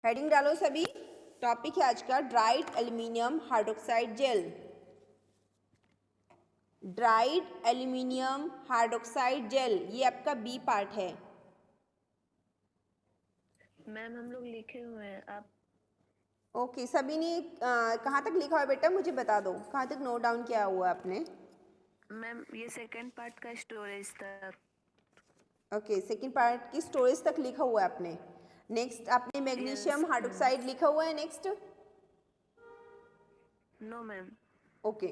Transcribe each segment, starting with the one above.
Heading डालो सभी। Topic है आज का dried aluminium hydroxide jail. Dried aluminium hydroxide jail, ये आपका बी पार्ट है। मैम हम लोग लिखे हुए हैं आप। ओके, सभी ने कहाँ तक लिखा हुआ है बेटा, मुझे बता दो कहाँ तक नोट डाउन किया हुआ है आपने। मैम ये सेकंड पार्ट का स्टोरेज तक। ओके, सेकंड पार्ट की स्टोरेज तक लिखा हुआ है आपने। नेक्स्ट आपने मैग्नीशियम यस मैम। हाइड्रोक्साइड लिखा हुआ है नेक्स्ट। No ma'am. ओके,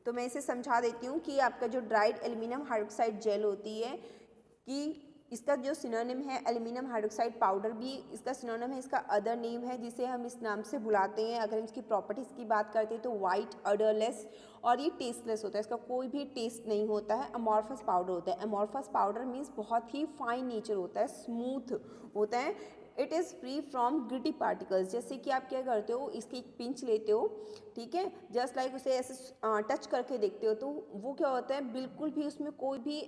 तो मैं इसे समझा देती हूँ कि आपका जो ड्राइड एल्यूमिनियम हाइड्रोक्साइड जेल होती है कि इसका जो सिनोनिम है एल्यूमिनियम हाइड्रोक्साइड पाउडर, भी इसका सिनोनिम है, इसका अदर नेम है जिसे हम इस नाम से बुलाते हैं। अगर हम इसकी प्रॉपर्टीज़ की बात करते हैं तो वाइट, अडरलेस और ये टेस्टलेस होता है, इसका कोई भी टेस्ट नहीं होता है। अमॉर्फस पाउडर होता है। अमॉर्फस पाउडर मीन्स बहुत ही फाइन नेचर होता है, स्मूथ होता है। It is free from gritty particles. जैसे कि आप क्या करते हो, इसकी एक पिंच लेते हो, ठीक है, जस्ट लाइक उसे ऐसे टच करके देखते हो तो वो क्या होता है, बिल्कुल भी उसमें कोई भी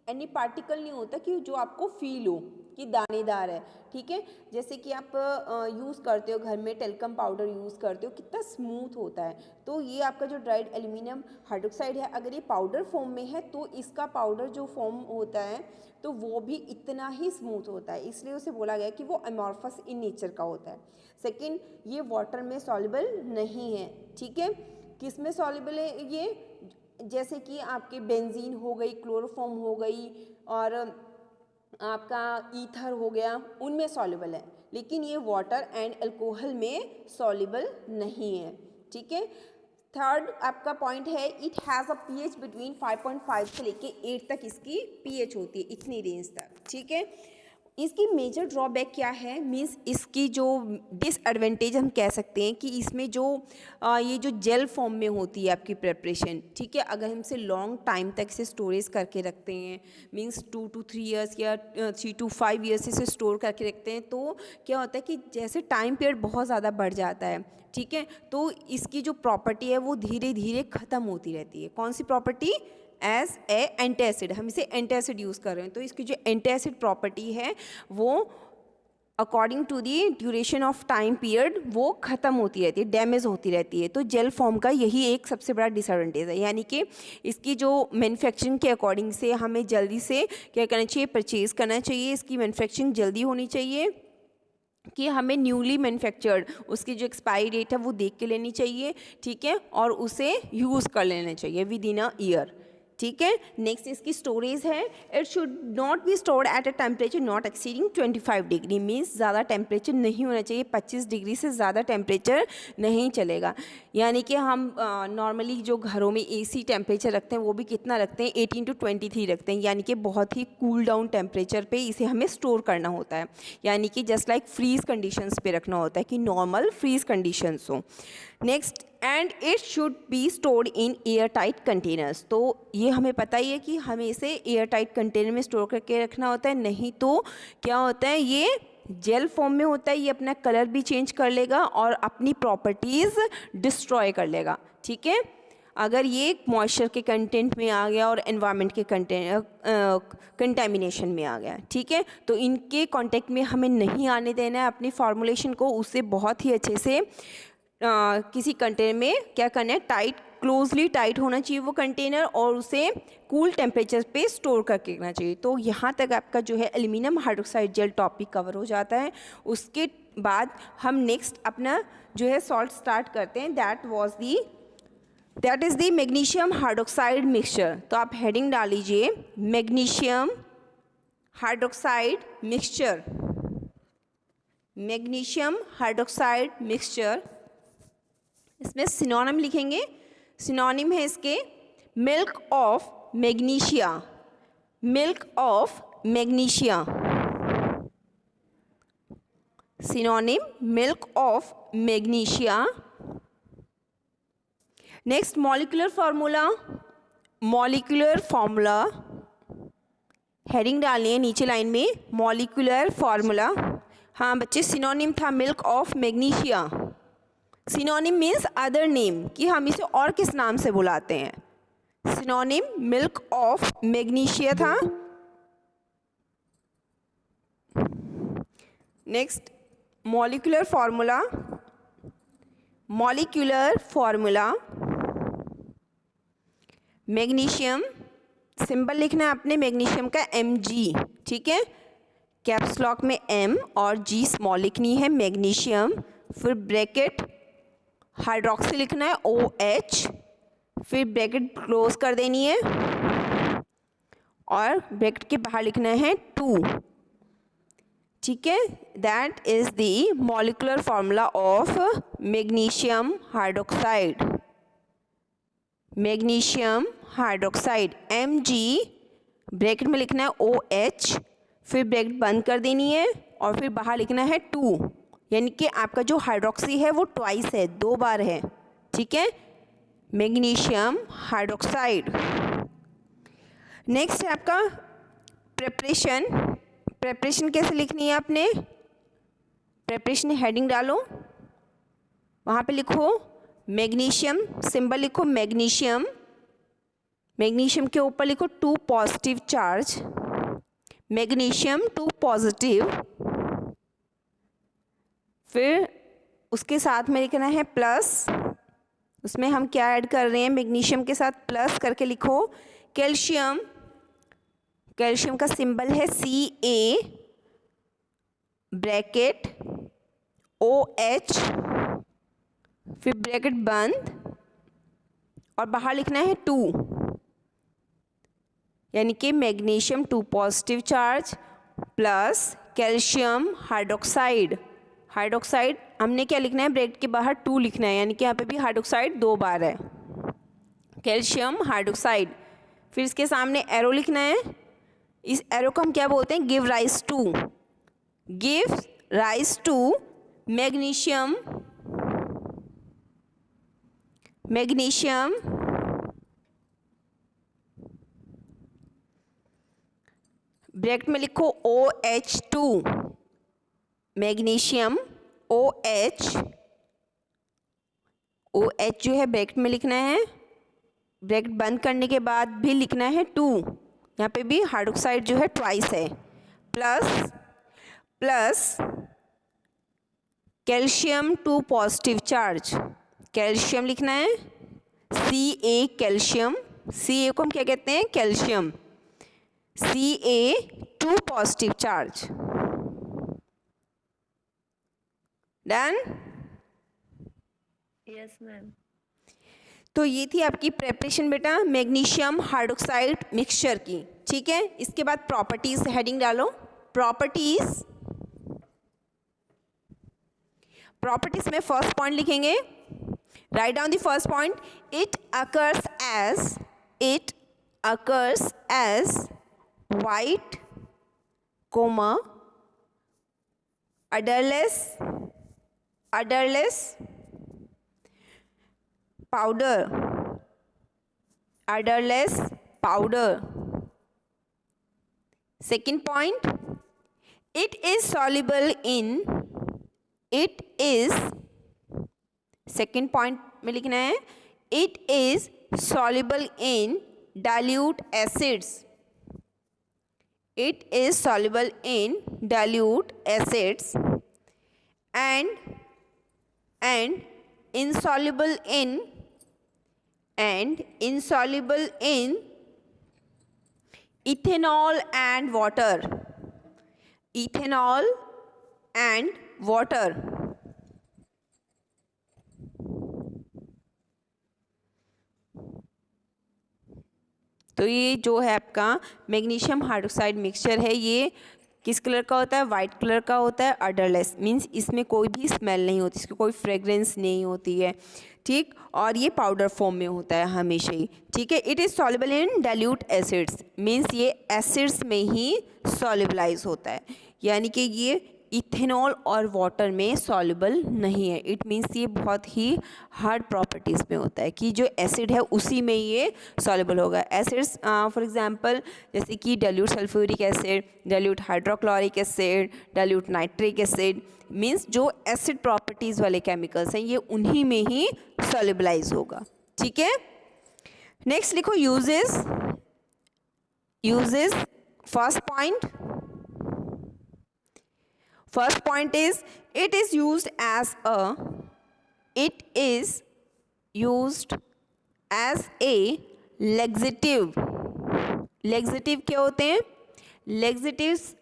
एनी पार्टिकल नहीं होता कि जो आपको फील हो कि दानेदार है, ठीक है। जैसे कि आप यूज़ करते हो घर में टेल्कम पाउडर यूज़ करते हो, कितना स्मूथ होता है। तो ये आपका जो ड्राइड एल्यूमिनियम हाइड्रोक्साइड है, अगर ये पाउडर फॉर्म में है तो इसका पाउडर जो फॉर्म होता है तो वो भी इतना ही स्मूथ होता है, इसलिए उसे बोला गया कि वो अमॉर्फस इन नेचर का होता है। सेकेंड, ये वाटर में सॉल्युबल नहीं है, ठीक है। किस में सॉल्युबल है ये, जैसे कि आपके बेंजीन हो गई, क्लोरोफॉर्म हो गई और आपका ईथर हो गया, उनमें सॉल्युबल है। लेकिन ये वाटर एंड अल्कोहल में सॉल्युबल नहीं है, ठीक है। थर्ड आपका पॉइंट है, it has a pH between 5.5 से लेके 8 तक इसकी पीएच होती है, इतनी रेंज तक, ठीक है। इसकी मेजर ड्रॉबैक क्या है, मीन्स इसकी जो डिसएडवांटेज हम कह सकते हैं कि इसमें जो ये जो जेल फॉर्म में होती है आपकी प्रिपरेशन, ठीक है, अगर हम इसे लॉन्ग टाइम तक इसे स्टोरेज करके रखते हैं, मीन्स 2 to 3 ईयर्स या 3 to 5 ईयर्स इसे स्टोर करके रखते हैं, तो क्या होता है कि जैसे टाइम पीरियड बहुत ज़्यादा बढ़ जाता है, ठीक है, तो इसकी जो प्रॉपर्टी है वो धीरे धीरे ख़त्म होती रहती है। कौन सी प्रॉपर्टी, एज ए एंटासिड, हम इसे एंटासिड यूज़ कर रहे हैं, तो इसकी जो एंटासिड प्रॉपर्टी है वो according to the duration of time period वो ख़त्म होती रहती है, डैमेज होती रहती है। तो जेल फॉर्म का यही एक सबसे बड़ा डिसएडवांटेज है, यानी कि इसकी जो मैन्युफैक्चरिंग के अकॉर्डिंग से हमें जल्दी से क्या करना चाहिए, परचेज़ करना चाहिए। इसकी मैन्युफैक्चरिंग जल्दी होनी चाहिए कि हमें न्यूली मैन्युफैक्चर्ड उसकी जो एक्सपायरी डेट है वो देख के लेनी चाहिए, ठीक है, और उसे यूज़ कर लेना चाहिए विद इन अ ईयर, ठीक है। नेक्स्ट इसकी स्टोरेज है, it should not be stored at a temperature not exceeding 25 degree, means ज़्यादा टेम्परेचर नहीं होना चाहिए, 25 डिग्री से ज़्यादा टेम्परेचर नहीं चलेगा। यानी कि हम नॉर्मली जो घरों में एसी टेम्परेचर रखते हैं वो भी कितना रखते हैं, 18 to 23 रखते हैं, यानी कि बहुत ही कूल डाउन टेम्परेचर पे इसे हमें स्टोर करना होता है, यानी कि जस्ट लाइक फ्रीज कंडीशंस पे रखना होता है कि नॉर्मल फ्रीज कंडीशंस हो। Next, and it should be stored in air tight containers, तो ये हमें पता ही है कि हमें इसे एयर टाइट कंटेनर में स्टोर करके रखना होता है, नहीं तो क्या होता है, ये जेल फॉर्म में होता है, ये अपना कलर भी चेंज कर लेगा और अपनी प्रॉपर्टीज़ डिस्ट्रॉय कर लेगा, ठीक है। अगर ये मॉइस्चर के कंटेंट में आ गया और एनवायरनमेंट के कंटेमिनेशन में आ गया, ठीक है, तो इनके कांटेक्ट में हमें नहीं आने देना है अपनी फॉर्मुलेशन को, उससे बहुत ही अच्छे से किसी कंटेनर में क्या करना है, टाइट, क्लोजली टाइट होना चाहिए वो कंटेनर और उसे कूल टेम्परेचर पे स्टोर करके रखना चाहिए। तो यहाँ तक आपका जो है aluminium hydroxide jail topic cover हो जाता है। उसके बाद हम नेक्स्ट अपना जो है सॉल्ट स्टार्ट करते हैं, that is the magnesium hydroxide mixture. तो आप हेडिंग डाल लीजिए magnesium hydroxide mixture, magnesium hydroxide mixture. इसमें सिनोनिम लिखेंगे, सिनोनिम है इसके milk of magnesia, milk of magnesia, synonym milk of magnesia. Next molecular formula, molecular formula heading डालनी है नीचे लाइन में, मॉलिक्यूलर फार्मूला। हाँ बच्चे, सिनोनिम था milk of magnesia, synonym means other name, कि हम इसे और किस नाम से बुलाते हैं, सिनोनिम मिल्क ऑफ मैग्नीशिया था। Next molecular formula magnesium, symbol लिखना है आपने मैग्नीशियम का Mg, ठीक है, कैप्स लॉक में M और G स्मॉल लिखनी है मैग्नीशियम, फिर ब्रैकेट हाइड्रोक्सी लिखना है OH, फिर ब्रैकेट क्लोज कर देनी है और ब्रैकेट के बाहर लिखना है 2, ठीक है। That is the molecular formula of magnesium hydroxide, Mg, bracket में लिखना है OH, फिर ब्रैकेट बंद कर देनी है और फिर बाहर लिखना है 2, यानी कि आपका जो हाइड्रोक्सी है वो ट्वाइस है, 2 बार है, ठीक है, मैग्नीशियम हाइड्रोक्साइड। नेक्स्ट है आपका प्रेपरेशन कैसे लिखनी है आपने, प्रेपरेशन हेडिंग डालो, वहाँ पे लिखो मैग्नीशियम, सिंबल लिखो मैग्नीशियम के ऊपर लिखो 2 पॉजिटिव चार्ज, मैग्नीशियम 2 पॉजिटिव, फिर उसके साथ में लिखना है प्लस, उसमें हम क्या ऐड कर रहे हैं, मैग्नीशियम के साथ प्लस करके लिखो कैल्शियम का सिंबल है Ca, ब्रैकेट OH, फिर ब्रैकेट बंद और बाहर लिखना है 2, यानी कि magnesium 2 positive charge plus calcium hydroxide हमने क्या लिखना है, ब्रैकेट के बाहर 2 लिखना है, यानी कि यहाँ पे भी हाइड्रोक्साइड 2 बार है, कैल्शियम हाइड्रोक्साइड, फिर इसके सामने एरो लिखना है, इस एरो को हम क्या बोलते हैं, give rise to magnesium bracket में लिखो OH2, मैग्नीशियम OH जो है ब्रैकेट में लिखना है, ब्रैकेट बंद करने के बाद भी लिखना है 2, यहाँ पे भी हाइड्रोक्साइड जो है ट्वाइस है, plus calcium 2 positive charge, calcium लिखना है Ca, कैल्शियम, Ca को हम क्या कहते हैं, calcium, Ca 2 positive charge, done. Yes ma'am. तो ये थी आपकी प्रेपरेशन बेटा मैग्नीशियम हाइड्रोक्साइड मिक्सचर की, ठीक है। इसके बाद प्रॉपर्टीज हेडिंग डालो, प्रॉपर्टीज में फर्स्ट पॉइंट लिखेंगे, write down the first point, it occurs as white, odorless powder. Second point, it is soluble in, second point में लिखना है, it is soluble in dilute acids, and insoluble in ethanol and water. तो ये जो है आपका magnesium hydroxide mixture है, ये किस कलर का होता है, वाइट कलर का होता है, अडरलेस मीन्स इसमें कोई भी स्मेल नहीं होती, इसकी कोई फ्रेग्रेंस नहीं होती है, ठीक, और ये पाउडर फॉर्म में होता है हमेशा ही, ठीक है। It is soluble in dilute acids, means ये एसिड्स में ही सॉल्युबलाइज होता है, यानी कि ये इथेनॉल और वाटर में सॉल्युबल नहीं है। इट मीन्स ये बहुत ही हार्ड प्रॉपर्टीज़ में होता है कि जो एसिड है उसी में ये सॉल्युबल होगा। एसिड्स फॉर एग्जांपल जैसे कि dilute sulphuric acid, dilute hydrochloric acid, dilute nitric acid, means जो एसिड प्रॉपर्टीज़ वाले केमिकल्स हैं ये उन्हीं में ही सॉल्युबलाइज होगा, ठीक है। नेक्स्ट लिखो uses first point, first point is it is used as a laxative. Laxative क्या होते हैं? लेग्जेटिव्स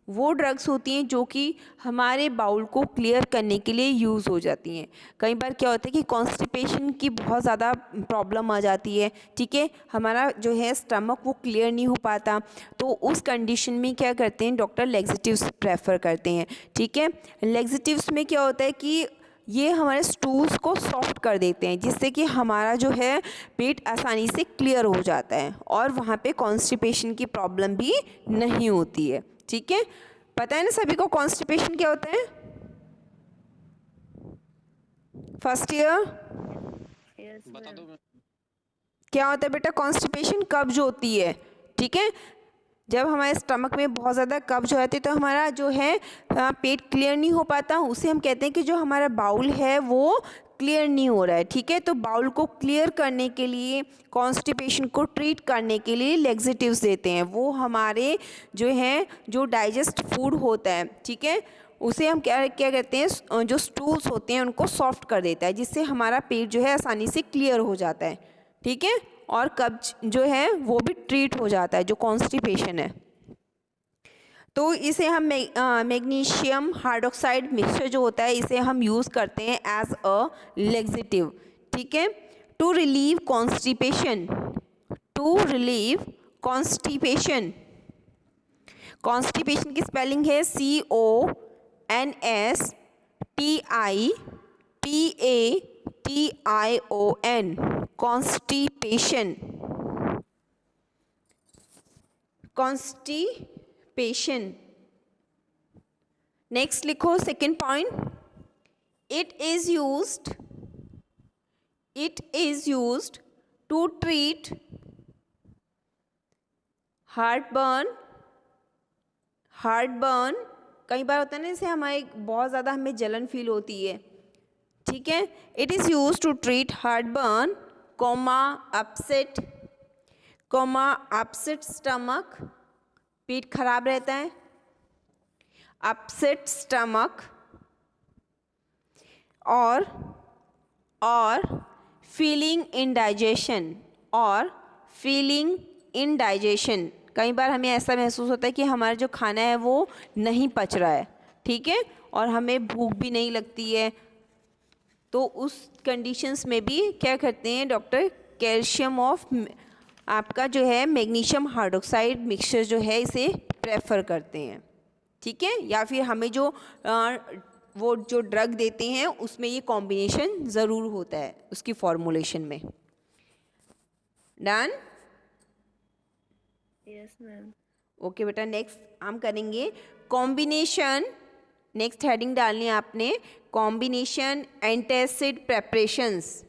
वो ड्रग्स होती हैं जो कि हमारे बाउल को क्लियर करने के लिए यूज़ हो जाती हैं। कई बार क्या होता है कि कॉन्स्टिपेशन की बहुत ज़्यादा प्रॉब्लम आ जाती है, ठीक है, हमारा जो है स्टमक वो क्लियर नहीं हो पाता, तो उस कंडीशन में क्या करते हैं डॉक्टर? लेग्जेटिव्स प्रेफर करते हैं, ठीक है। लेग्जेटिव्स में क्या होता है कि ये हमारे स्टूल्स को सॉफ्ट कर देते हैं, जिससे कि हमारा जो है पेट आसानी से क्लियर हो जाता है और वहाँ पे कॉन्स्टिपेशन की प्रॉब्लम भी नहीं होती है, ठीक है। पता है ना सभी को कॉन्स्टिपेशन क्या होता है? फर्स्ट ईयर Yes, बता ma'am. दो मैम। क्या होता है बेटा? कॉन्स्टिपेशन कब्ज होती है, ठीक है। जब हमारे स्टमक में बहुत ज़्यादा कब्ज हो जाती है तो हमारा जो है पेट क्लियर नहीं हो पाता, उसे हम कहते हैं कि जो हमारा बाउल है वो क्लियर नहीं हो रहा है, ठीक है। तो बाउल को क्लियर करने के लिए, कॉन्स्टिपेशन को ट्रीट करने के लिए लेग्जेटिव्स देते हैं। वो हमारे जो है जो डाइजेस्ट फूड होता है, ठीक है, उसे हम क्या क्या कहते हैं, जो स्टूल्स होते हैं उनको सॉफ्ट कर देता है, जिससे हमारा पेट जो है आसानी से क्लियर हो जाता है, ठीक है, और कब्ज जो है वो भी ट्रीट हो जाता है, जो कॉन्स्टिपेशन है। तो इसे हम मैग्नीशियम हाइड्रोक्साइड मिक्सचर जो होता है इसे हम यूज़ करते हैं एज अ लेग्जेटिव, ठीक है, to relieve constipation. To relieve constipation. Constipation की स्पेलिंग है CONSTIPATION। कॉन्स्टिपेशन। कॉन्स्टिपेशन। नेक्स्ट लिखो second point, it is used to treat heartburn. कई बार होता है ना, जैसे हमारे बहुत ज़्यादा हमें जलन फील होती है, ठीक है। It is used to treat heartburn, upset stomach, पेट खराब रहता है, अपसेट स्टमक, और फीलिंग इंडाइजेशन। कई बार हमें ऐसा महसूस होता है कि हमारा जो खाना है वो नहीं पच रहा है, ठीक है, और हमें भूख भी नहीं लगती है, तो उस कंडीशंस में भी क्या करते हैं डॉक्टर? कैल्शियम ऑफ आपका जो है मैग्नीशियम हाइड्रोक्साइड मिक्सचर जो है इसे प्रेफर करते हैं, ठीक है। या फिर हमें जो वो जो ड्रग देते हैं उसमें ये कॉम्बिनेशन ज़रूर होता है उसकी फॉर्मुलेशन में। डन? Yes, ma'am. ओके बेटा, नेक्स्ट हम करेंगे कॉम्बिनेशन। नेक्स्ट हेडिंग डालनी है आपने, कॉम्बिनेशन एंटासिड प्रेपरेशंस।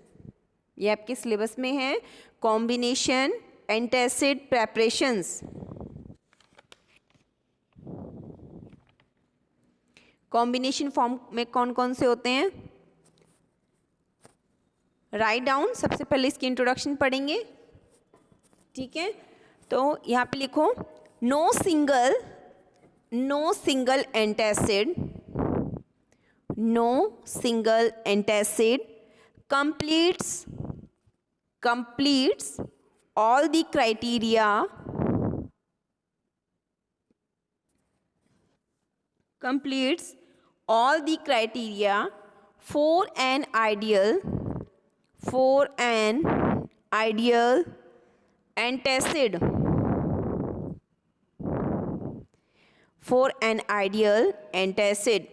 ये आपके सिलेबस में है, combination antacid preparations. Combination form में कौन कौन से होते हैं? Write down. सबसे पहले इसकी इंट्रोडक्शन पढ़ेंगे, ठीक है। तो यहाँ पे लिखो, no single antacid completes all the criteria for an ideal antacid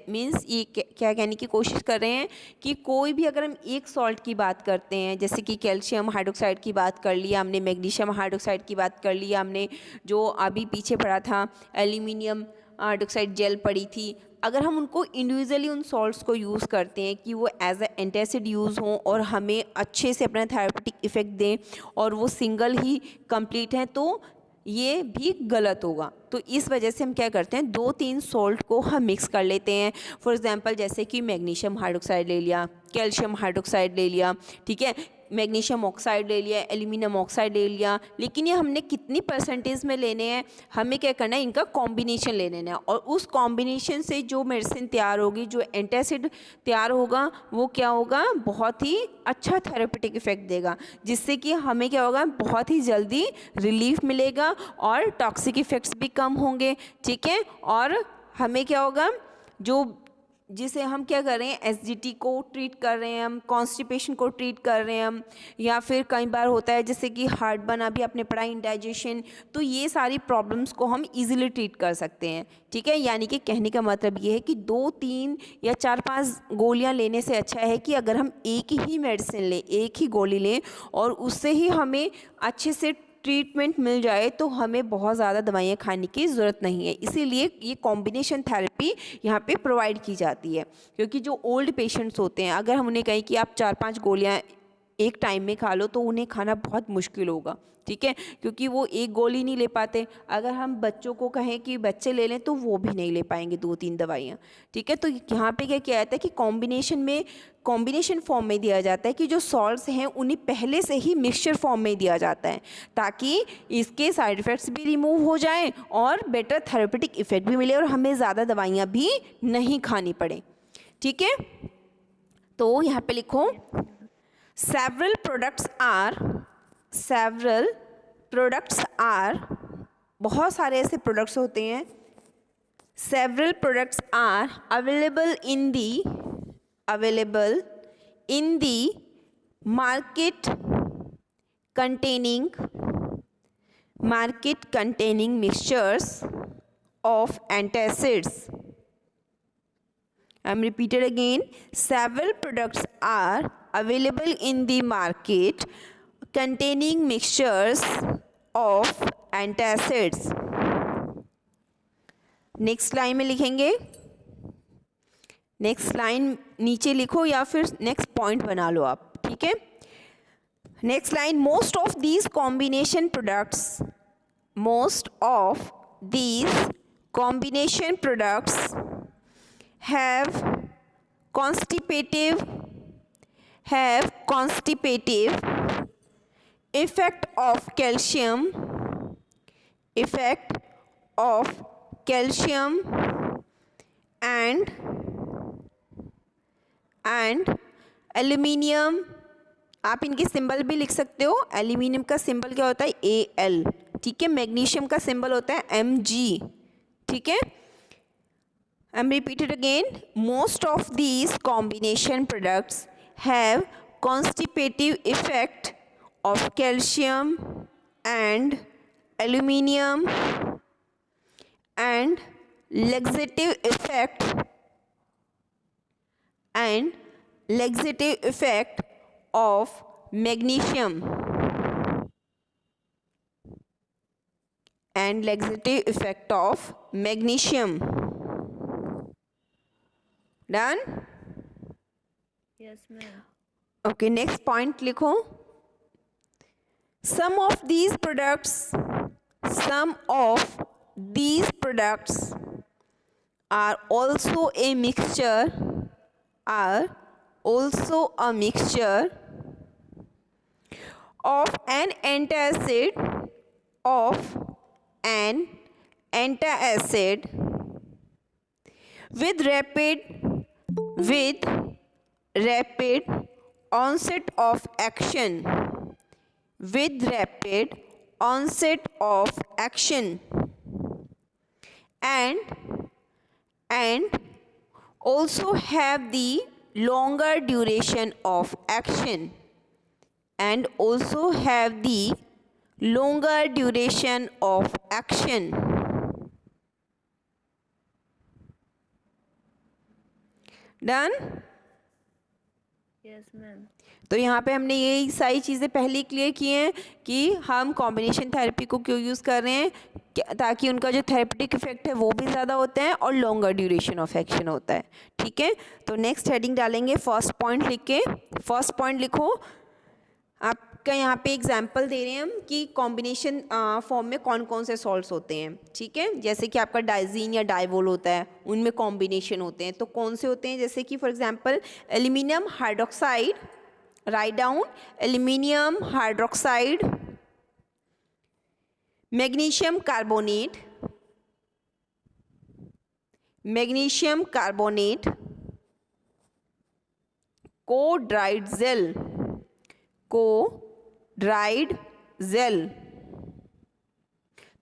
means ये क्या कहने की कोशिश कर रहे हैं कि कोई भी अगर हम एक सॉल्ट की बात करते हैं, जैसे कि कैल्शियम हाइड्रोक्साइड की बात कर लिया हमने, मैग्नीशियम हाइड्रोक्साइड की बात कर लिया हमने, जो अभी पीछे पड़ा था एल्यूमिनियम हाइड्रोक्साइड जेल पड़ी थी, अगर हम उनको इंडिविजुअली उन सॉल्ट्स को यूज़ करते हैं कि वो एज अ एंटासिड यूज़ हों और हमें अच्छे से अपना थेरेपेटिक इफ़ेक्ट दें और वो सिंगल ही कंप्लीट हैं, तो ये भी गलत होगा। तो इस वजह से हम क्या करते हैं, 2-3 सॉल्ट को हम मिक्स कर लेते हैं। फॉर एग्जांपल जैसे कि मैग्नीशियम हाइड्रोक्साइड ले लिया, कैल्शियम हाइड्रोक्साइड ले लिया, ठीक है, मैग्नीशियम ऑक्साइड ले लिया, एल्यूमिनियम ऑक्साइड ले लिया, लेकिन ये हमने कितनी परसेंटेज में लेने हैं, हमें क्या करना है, इनका कॉम्बिनेशन ले लेना है। और उस कॉम्बिनेशन से जो मेडिसिन तैयार होगी, जो एंटासिड तैयार होगा, वो क्या होगा, बहुत ही अच्छा थेरेपेटिक इफेक्ट देगा, जिससे कि हमें क्या होगा, बहुत ही जल्दी रिलीफ मिलेगा और टॉक्सिक इफेक्ट्स भी कम होंगे। ठीक है, और हमें क्या होगा, जो जिसे हम क्या कर रहे हैं, एसिडिटी को ट्रीट कर रहे हैं हम, कॉन्स्टिपेशन को ट्रीट कर रहे हैं हम, या फिर कई बार होता है जैसे कि हार्ट बना भी, आपने पढ़ा इंडाइजेशन, तो ये सारी प्रॉब्लम्स को हम इजीली ट्रीट कर सकते हैं। ठीक है, यानी कि कहने का मतलब ये है कि 2, 3 या 4, 5 गोलियां लेने से अच्छा है कि अगर हम एक ही मेडिसिन लें, एक ही गोली लें और उससे ही हमें अच्छे से ट्रीटमेंट मिल जाए, तो हमें बहुत ज़्यादा दवाइयाँ खाने की ज़रूरत नहीं है। इसीलिए ये कॉम्बिनेशन थेरेपी यहाँ पे प्रोवाइड की जाती है, क्योंकि जो ओल्ड पेशेंट्स होते हैं, अगर हम उन्हें कहें कि आप 4-5 गोलियाँ एक टाइम में खा लो, तो उन्हें खाना बहुत मुश्किल होगा। ठीक है, क्योंकि वो एक गोली नहीं ले पाते। अगर हम बच्चों को कहें कि बच्चे ले लें, तो वो भी नहीं ले पाएंगे 2-3 दवाइयाँ। ठीक है, तो यहाँ पे क्या किया जाता है कि कॉम्बिनेशन फॉर्म में दिया जाता है, कि जो सॉल्ट्स हैं उन्हें पहले से ही मिक्सचर फॉर्म में दिया जाता है, ताकि इसके साइड इफ़ेक्ट्स भी रिमूव हो जाएं और बेटर थेरेपेटिक इफ़ेक्ट भी मिले और हमें ज़्यादा दवाइयाँ भी नहीं खानी पड़े। ठीक है, तो यहाँ पे लिखो, several products are, बहुत सारे ऐसे प्रोडक्ट्स होते हैं, several products are available in the market containing mixtures of antacids. I'm repeated again, several products are available in the market containing mixtures of antacids. Next line में लिखेंगे, next line नीचे लिखो या फिर नेक्स्ट पॉइंट बना लो आप। ठीक है, next line, most of these combination products have constipative effect of calcium and aluminium। आप इनके सिंबल भी लिख सकते हो। एल्यूमिनियम का सिंबल क्या होता है, Al। ठीक है, मैग्नीशियम का सिंबल होता है Mg। ठीक है, I'm repeated again, most of these combination products have constipative effect of calcium and aluminium and laxative effect of magnesium and laxative effect of magnesium. Done? Yes, ma'am. Okay, next point लिखो, some of these products are also a mixture of an antacid with rapid onset of action, and also have the longer duration of action, Done? Yes, ma'am. तो यहाँ पे हमने यही सारी चीज़ें पहले clear की हैं कि हम कॉम्बिनेशन थेरेपी को क्यों यूज़ कर रहे हैं, ताकि उनका जो थेरेपेटिक इफेक्ट है वो भी ज़्यादा होता है और लॉन्गर ड्यूरेशन ऑफ एक्शन होता है। ठीक है, तो नेक्स्ट हेडिंग डालेंगे, फर्स्ट पॉइंट लिख के, फर्स्ट पॉइंट लिखो। आपका यहाँ पे एग्जांपल दे रहे हैं हम कि कॉम्बिनेशन फॉर्म में कौन कौन से सॉल्ट्स होते हैं। ठीक है, जैसे कि आपका डाइजीन या डाइवोल होता है, उनमें कॉम्बिनेशन होते हैं, तो कौन से होते हैं, जैसे कि for example aluminium hydroxide write down aluminium hydroxide, magnesium carbonate, magnesium carbonate, को ड्राइड जेल, को ड्राइड जेल।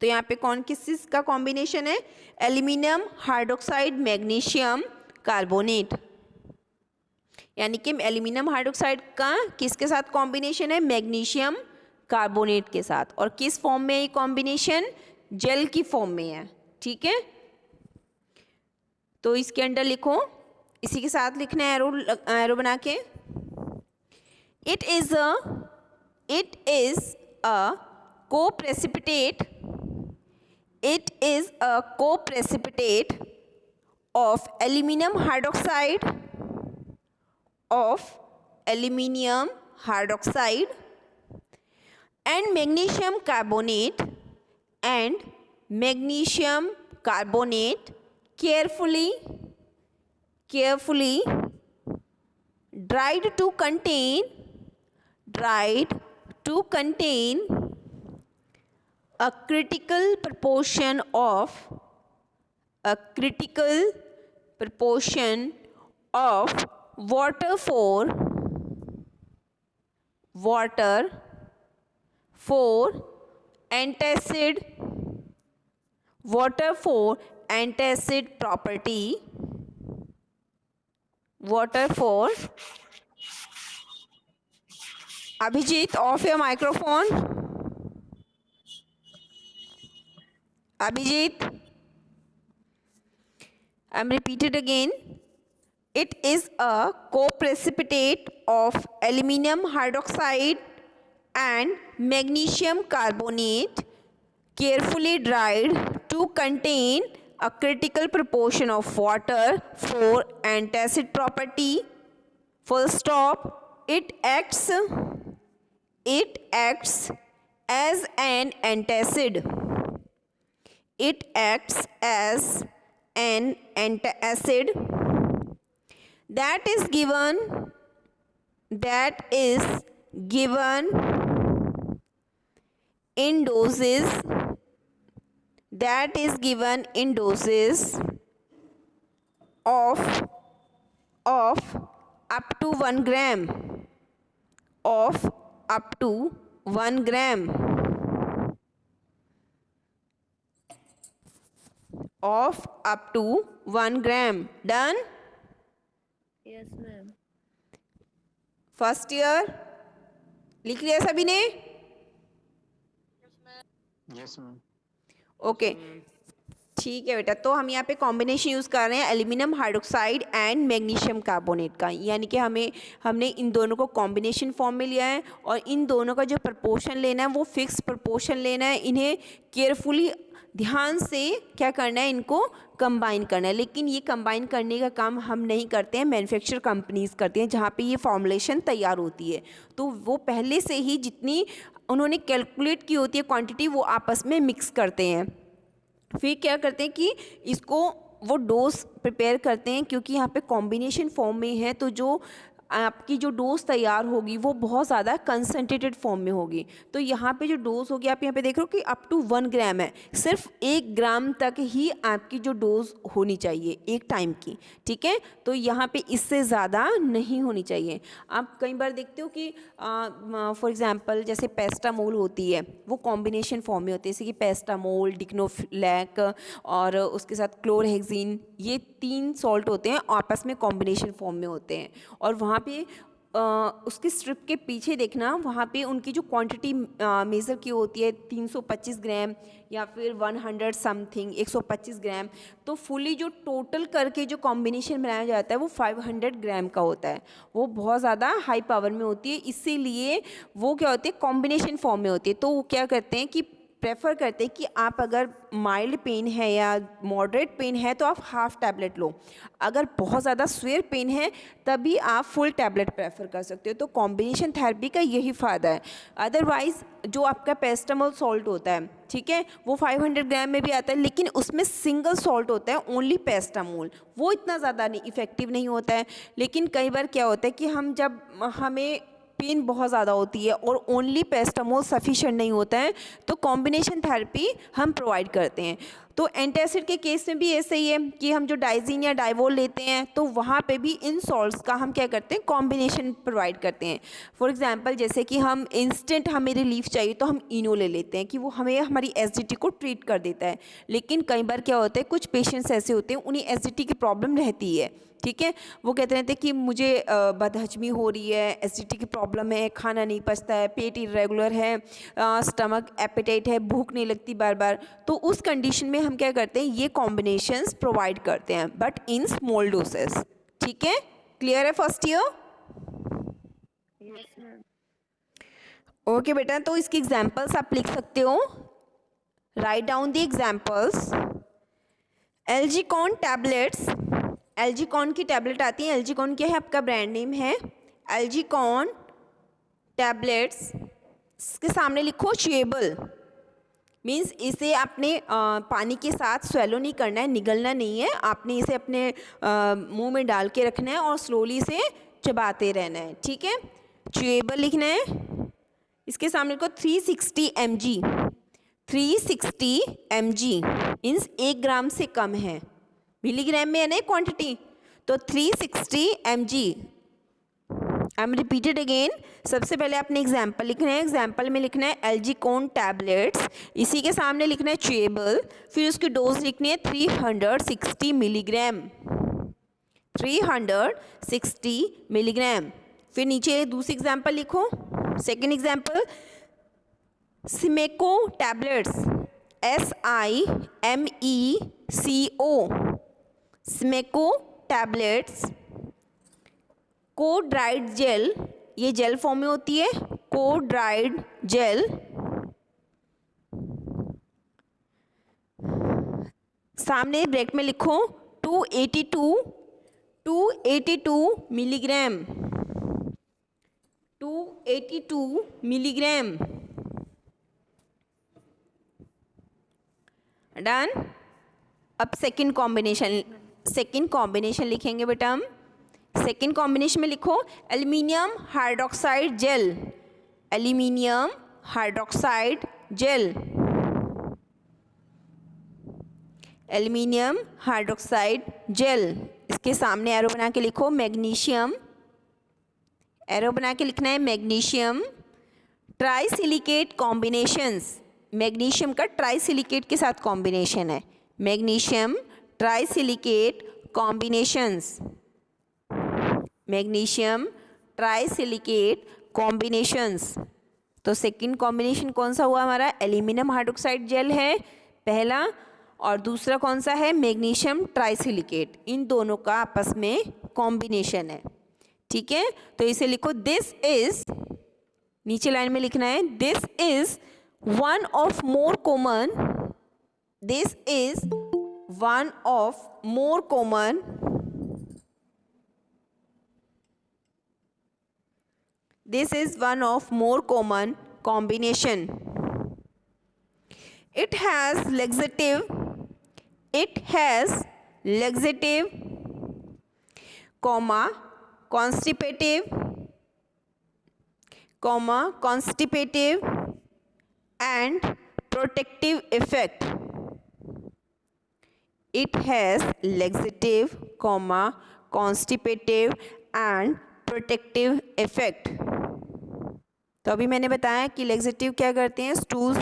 तो यहाँ पे कौन किस चीज़ का कॉम्बिनेशन है? एल्यूमिनियम हाइड्रोक्साइड मैग्नीशियम कार्बोनेट, यानी कि एल्यूमिनियम हाइड्रोक्साइड का किसके साथ कॉम्बिनेशन है? मैग्नीशियम कार्बोनेट के साथ। और किस फॉर्म में ये कॉम्बिनेशन? जेल की फॉर्म में है। ठीक है, तो इसके अंदर लिखो, इसी के साथ लिखना है एरो बना के। It is a co-precipitate, it is a co-precipitate of aluminum hydroxide, and magnesium carbonate, carefully dried to contain a critical proportion of water for antacid property, Abhijit, off your microphone. Abhijit, I'm repeated again. It is a co-precipitate of aluminum hydroxide and magnesium carbonate, carefully dried to contain a critical proportion of water for antacid property. Full stop. It acts as an antacid. It acts as an antacid that is given in doses of up to 1 gram, up to 1 gram. Done? Yes, ma'am. First year लिख लिया सभी ने? Yes ma'am. Okay, ठीक है बेटा। तो हम यहाँ पे कॉम्बिनेशन यूज़ कर रहे हैं aluminium hydroxide and magnesium carbonate का, यानी कि हमने इन दोनों को कॉम्बिनेशन फॉर्म में लिया है और इन दोनों का जो प्रपोर्शन लेना है वो फिक्स प्रपोर्शन लेना है। इन्हें केयरफुली ध्यान से क्या करना है, इनको कंबाइन करना है। लेकिन ये कंबाइन करने का काम हम नहीं करते हैं, मैन्युफैक्चर कंपनीज़ करती हैं जहाँ पे ये फॉर्मुलेशन तैयार होती है। तो वो पहले से ही जितनी उन्होंने कैलकुलेट की होती है क्वांटिटी वो आपस में मिक्स करते हैं। फिर क्या करते हैं कि इसको वो डोज प्रिपेयर करते हैं, क्योंकि यहाँ पे कॉम्बिनेशन फॉर्म में है तो जो आपकी जो डोज तैयार होगी वो बहुत ज़्यादा कंसनट्रेटेड फॉर्म में होगी। तो यहाँ पे जो डोज होगी आप यहाँ पे देख रहे हो कि अप टू 1 ग्राम है, सिर्फ 1 ग्राम तक ही आपकी जो डोज होनी चाहिए एक टाइम की। ठीक है, तो यहाँ पे इससे ज़्यादा नहीं होनी चाहिए। आप कई बार देखते हो कि फॉर एग्जांपल जैसे पेस्टामोल होती है वो कॉम्बिनेशन फॉर्म में होती है, जैसे कि पेस्टामोल, डिक्नोफ्लैक और उसके साथ क्लोरहेक्सिन, ये 3 सॉल्ट होते हैं आपस में कॉम्बिनेशन फॉर्म में होते हैं। और वहाँ पे उसके स्ट्रिप के पीछे देखना, वहाँ पे उनकी जो क्वांटिटी मेज़र की होती है 325 ग्राम या फिर 100 समथिंग 125 ग्राम। तो फुली जो टोटल करके जो कॉम्बिनेशन बनाया जाता है वो 500 ग्राम का होता है। वो बहुत ज़्यादा हाई पावर में होती है, इसीलिए वो क्या होती है कॉम्बिनेशन फॉर्म में होती है। तो वो क्या करते हैं कि प्रेफर करते हैं कि आप अगर माइल्ड पेन है या मॉडरेट पेन है तो आप हाफ टैबलेट लो, अगर बहुत ज़्यादा स्वेयर पेन है तभी आप फुल टैबलेट प्रेफर कर सकते हो। तो कॉम्बिनेशन थेरेपी का यही फ़ायदा है। अदरवाइज़ जो आपका पेस्टामोल सॉल्ट होता है, ठीक है, वो 500 ग्राम में भी आता है, लेकिन उसमें सिंगल सॉल्ट होता है ओनली पेस्टामोल, वो इतना ज़्यादा नहीं इफ़ेक्टिव नहीं होता है। लेकिन कई बार क्या होता है कि हम जब हमें पेन बहुत ज़्यादा होती है और ओनली पैरासिटामोल सफिशिएंट नहीं होता है, तो कॉम्बिनेशन थेरेपी हम प्रोवाइड करते हैं। तो एंटासिड के केस में भी ऐसे ही है कि हम जो डाइजीन या डाइवोल लेते हैं तो वहाँ पे भी इन सॉल्ट्स का हम क्या करते हैं, कॉम्बिनेशन प्रोवाइड करते हैं। फॉर एग्जांपल जैसे कि हम इंस्टेंट हमें रिलीफ चाहिए तो हम इनो ले लेते हैं कि वो हमें हमारी एसिडिटी को ट्रीट कर देता है। लेकिन कई बार क्या होता है, कुछ पेशेंट्स ऐसे होते हैं उन्हें एसिडिटी की प्रॉब्लम रहती है, ठीक है, वो कहते रहते हैं कि मुझे बदहजमी हो रही है, एसिडिटी की प्रॉब्लम है, खाना नहीं पचता है, पेट इरेगुलर है, स्टमक एपेटाइट है, भूख नहीं लगती बार बार। तो उस कंडीशन में हम क्या करते हैं, ये कॉम्बिनेशंस प्रोवाइड करते हैं, बट इन स्मॉल डोसेस। ठीक है, क्लियर है first year? Yes ma'am. Okay बेटा, तो इसकी एग्जाम्पल्स आप लिख सकते हो। Write down the examples. Algicon tablets, Algicon की टैबलेट आती है। एल्जीकॉन क्या है, आपका ब्रांड नेम है एल्जीकॉन टैबलेट्स। इसके सामने लिखो चुएबल, मीन्स इसे आपने पानी के साथ स्वेलो नहीं करना है, निगलना नहीं है, आपने इसे अपने मुंह में डाल के रखना है और स्लोली से चबाते रहना है। ठीक है, चुएबल लिखना है। इसके सामने लिखो 360 mg, 360 mg मीन्स 1 ग्राम से कम है, मिलीग्राम में है ना क्वांटिटी, तो 360 mg। I am repeated again. सबसे पहले आपने एग्जाम्पल लिखना है, एग्जाम्पल में लिखना है एल्जीकॉन टैबलेट्स, इसी के सामने लिखना है चुएबल, फिर उसकी डोज लिखनी है 360 मिलीग्राम, 360 मिलीग्राम। फिर नीचे दूसरी एग्जाम्पल लिखो, second example Simeco tablets, SIMECO, Simeco tablets. Co dried gel, ये जेल फॉर्म में होती है, को ड्राइड जेल, सामने ब्रैकेट में लिखो 282 मिलीग्राम, 282 मिलीग्राम। डन। अब सेकंड कॉम्बिनेशन लिखेंगे बेटा हम। सेकेंड कॉम्बिनेशन में लिखो aluminium hydroxide gel, aluminium hydroxide gel, aluminium hydroxide gel. इसके सामने एरो बना के लिखो मैग्नीशियम, एरो बना के लिखना है मैग्नीशियम। ट्राईसिलिकेट कॉम्बिनेशंस, मैग्नीशियम का ट्राईसिलिकेट के साथ कॉम्बिनेशन है, मैग्नीशियम ट्राईसिलिकेट कॉम्बिनेशंस, मैग्नीशियम ट्राईसिलिकेट कॉम्बिनेशंस। तो सेकंड कॉम्बिनेशन कौन सा हुआ हमारा, एल्युमिनियम हाइड्रोक्साइड जेल है पहला, और दूसरा कौन सा है, मैग्नीशियम ट्राईसिलिकेट। इन दोनों का आपस में कॉम्बिनेशन है। ठीक है, तो इसे लिखो दिस इज, नीचे लाइन में लिखना है this is one of more common, this is one of more common, this is one of more common combination. It has laxative, constipative and protective effect. It has laxative, constipative and protective effect. तो अभी मैंने बताया कि laxative क्या करते हैं, stools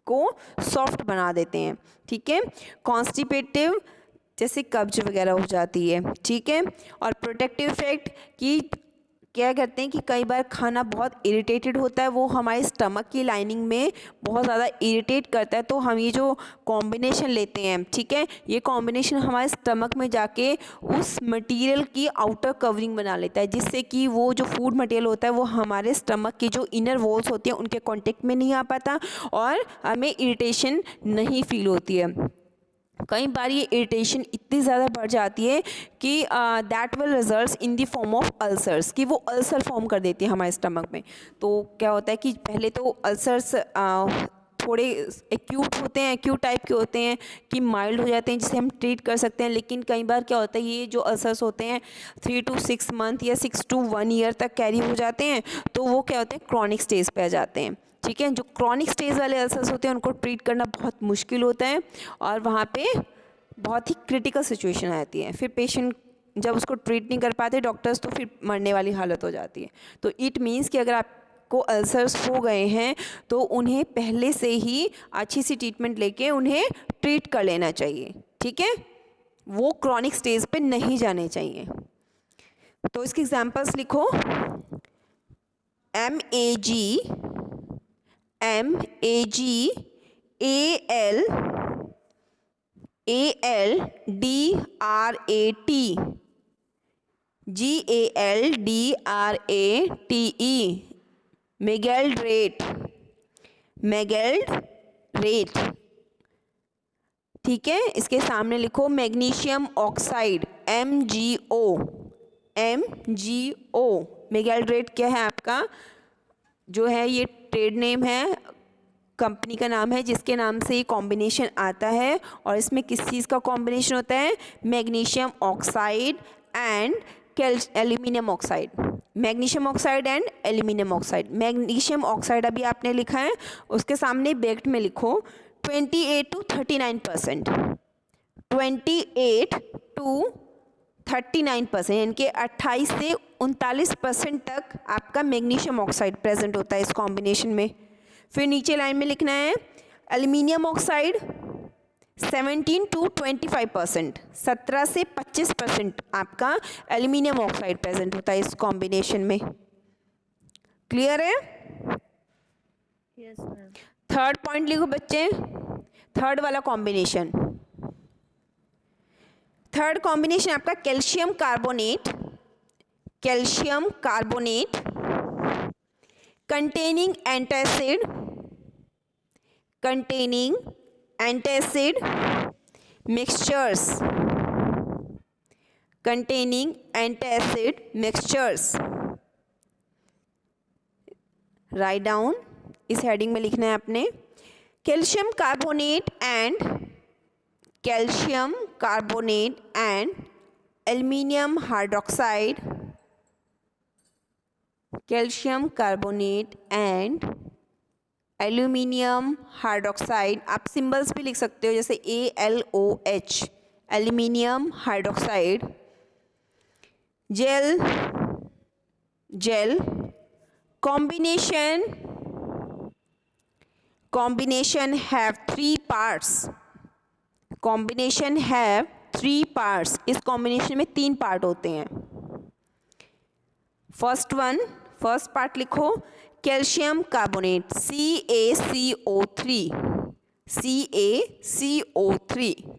को soft बना देते हैं। ठीक है, कॉन्स्टिपेटिव जैसे कब्ज वगैरह हो जाती है। ठीक है, और प्रोटेक्टिव इफेक्ट की क्या करते हैं कि कई बार खाना बहुत इरिटेटेड होता है, वो हमारे स्टमक की लाइनिंग में बहुत ज़्यादा इरिटेट करता है, तो हम ये जो कॉम्बिनेशन लेते हैं, ठीक है, ये कॉम्बिनेशन हमारे स्टमक में जाके उस मटेरियल की आउटर कवरिंग बना लेता है, जिससे कि वो जो फूड मटेरियल होता है वो हमारे स्टमक की जो इनर वॉल्स होती हैं उनके कॉन्टेक्ट में नहीं आ पाता और हमें इरिटेशन नहीं फील होती है। कई बार ये इरिटेशन इतनी ज़्यादा बढ़ जाती है कि that will results in the form of ulcers, कि वो अल्सर फॉर्म कर देती है हमारे स्टमक में। तो क्या होता है कि पहले तो अल्सर्स थोड़े एक्यूट होते हैं, एक्यूट टाइप के होते हैं कि माइल्ड हो जाते हैं जिसे हम ट्रीट कर सकते हैं, लेकिन कई बार क्या होता है ये जो अल्सर्स होते हैं 3 to 6 मंथ या 6 to 1 ईयर तक कैरी हो जाते हैं, तो वो क्या होते हैं क्रॉनिक स्टेज पे आ जाते हैं। ठीक है, जो क्रॉनिक स्टेज वाले अल्सर्स होते हैं उनको ट्रीट करना बहुत मुश्किल होता है और वहाँ पे बहुत ही क्रिटिकल सिचुएशन आती है, फिर पेशेंट जब उसको ट्रीट नहीं कर पाते डॉक्टर्स तो फिर मरने वाली हालत हो जाती है। तो इट मीन्स कि अगर आपको अल्सर्स हो गए हैं तो उन्हें पहले से ही अच्छी सी ट्रीटमेंट लेके उन्हें ट्रीट कर लेना चाहिए। ठीक है, वो क्रॉनिक स्टेज पे नहीं जाने चाहिए। तो इसके एग्जांपल्स लिखो, MAGALDRATE, मेगेल्ड्रेट। ठीक है, इसके सामने लिखो मैग्नीशियम ऑक्साइड, MgO। मेगेल्ड्रेट क्या है आपका, जो है ये ट्रेड नेम है, कंपनी का नाम है जिसके नाम से ये कॉम्बिनेशन आता है। और इसमें किस चीज़ का कॉम्बिनेशन होता है, magnesium oxide and aluminium oxide, magnesium oxide and aluminium oxide. Magnesium oxide अभी आपने लिखा है, उसके सामने ब्रैकेट में लिखो 28 to 39%, 28 to 39%, यानी कि 28 से 39% तक आपका मैग्नीशियम ऑक्साइड प्रेजेंट होता है इस कॉम्बिनेशन में। फिर नीचे लाइन में लिखना है एल्यूमिनियम ऑक्साइड 17 to 25%, 17 से 25% आपका एल्यूमिनियम ऑक्साइड प्रेजेंट होता है इस कॉम्बिनेशन में। क्लियर है? Yes ma'am. थर्ड पॉइंट लिखो बच्चे, थर्ड वाला कॉम्बिनेशन। थर्ड कॉम्बिनेशन आपका calcium carbonate containing antacid mixtures, write down, इस हेडिंग में लिखना है आपने calcium carbonate and aluminium hydroxide, calcium carbonate and aluminium hydroxide. आप सिंबल्स भी लिख सकते हो जैसे ALOH, aluminium hydroxide. Gel combination have three parts, इस कॉम्बिनेशन में 3 पार्ट होते हैं। फर्स्ट पार्ट लिखो calcium carbonate CaCO3,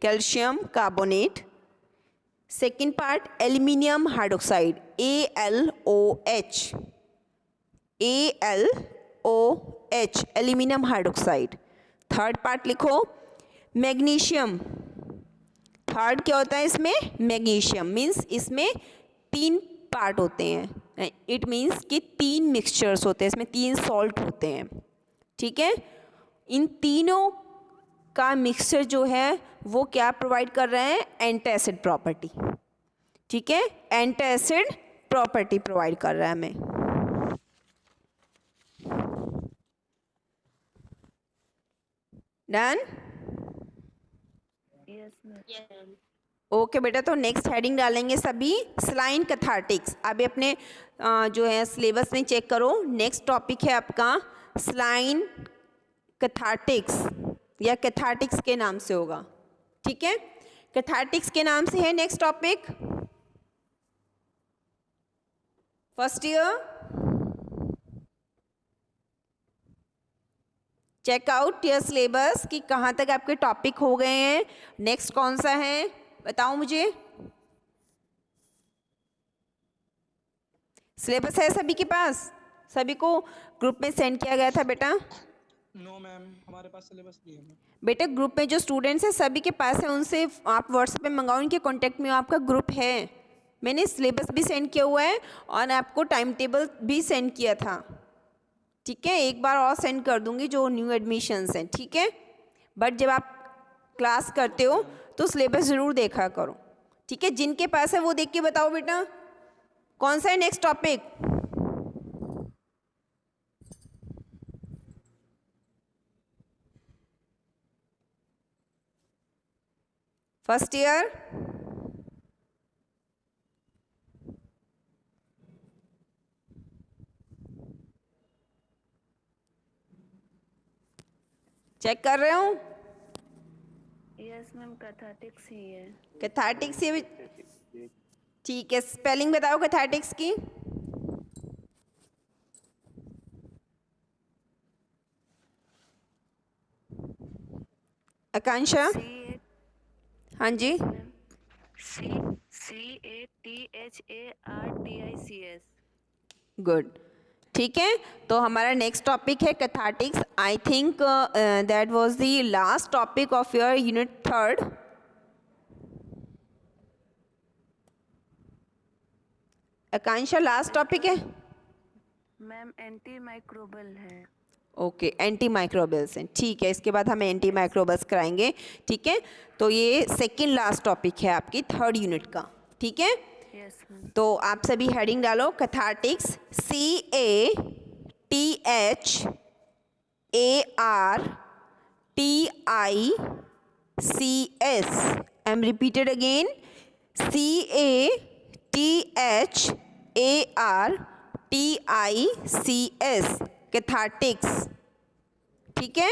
calcium carbonate. Second part aluminium hydroxide ALOH, aluminium hydroxide. Third part लिखो मैग्नीशियम, थर्ड क्या होता है इसमें, मैग्नीशियम। मीन्स इसमें 3 पार्ट होते हैं, इट मीन्स कि 3 मिक्सचर्स होते हैं, इसमें 3 सॉल्ट होते हैं। ठीक है, इन तीनों का मिक्सचर जो है वो क्या प्रोवाइड कर रहे हैं, एंटासिड प्रॉपर्टी। ठीक है, एंटासिड प्रॉपर्टी प्रोवाइड कर रहा है हमें। डन? Yes ma'am. ओके बेटा, तो नेक्स्ट हेडिंग डालेंगे सभी सलाइन कैथार्टिक्स। अभी अपने जो है सिलेबस में चेक करो, नेक्स्ट टॉपिक है आपका सलाइन कैथार्टिक्स या कैथार्टिक्स के नाम से होगा। ठीक है, कैथार्टिक्स के नाम से है next topic. First year check out your syllabus कि कहाँ तक आपके टॉपिक हो गए हैं, नेक्स्ट कौन सा है बताओ मुझे। सिलेबस है सभी के पास, सभी को ग्रुप में सेंड किया गया था बेटा? नो मैम, हमारे पास सिलेबस नहीं है। बेटा ग्रुप में जो स्टूडेंट्स हैं सभी के पास है, उनसे आप व्हाट्सएप पे मंगाओ, उनके कांटेक्ट में आपका ग्रुप है। मैंने सिलेबस भी सेंड किया हुआ है और आपको टाइम टेबल भी सेंड किया था। ठीक है, एक बार और सेंड कर दूंगी जो न्यू एडमिशन्स हैं, ठीक है। बट जब आप क्लास करते हो तो सिलेबस ज़रूर देखा करो, ठीक है। जिनके पास है वो देख के बताओ बेटा, कौन सा है next topic? First year, check कर रहे हो? यस मैम, कैथेटिक्स ही है। कैथेटिक्स ये भी ठीक है। स्पेलिंग बताओ कैथेटिक्स की। आकांक्षा, हाँ जी, CATHARTICS। गुड, ठीक है। तो हमारा नेक्स्ट टॉपिक है cathartics. I think that was the last topic of your unit 3rd। Akanksha, last topic है? मैम एंटी माइक्रोबल है। ओके, एंटी माइक्रोबल्स हैं, ठीक है। इसके बाद हमें एंटी माइक्रोबल्स कराएंगे, ठीक है। तो ये सेकंड लास्ट टॉपिक है आपकी 3rd यूनिट का, ठीक है। Yes ma'am. तो आप सभी हेडिंग डालो, कैथेटिक्स, CATHARTICS। I am repeated again, CATHARTICS, कैथेटिक्स, ठीक है।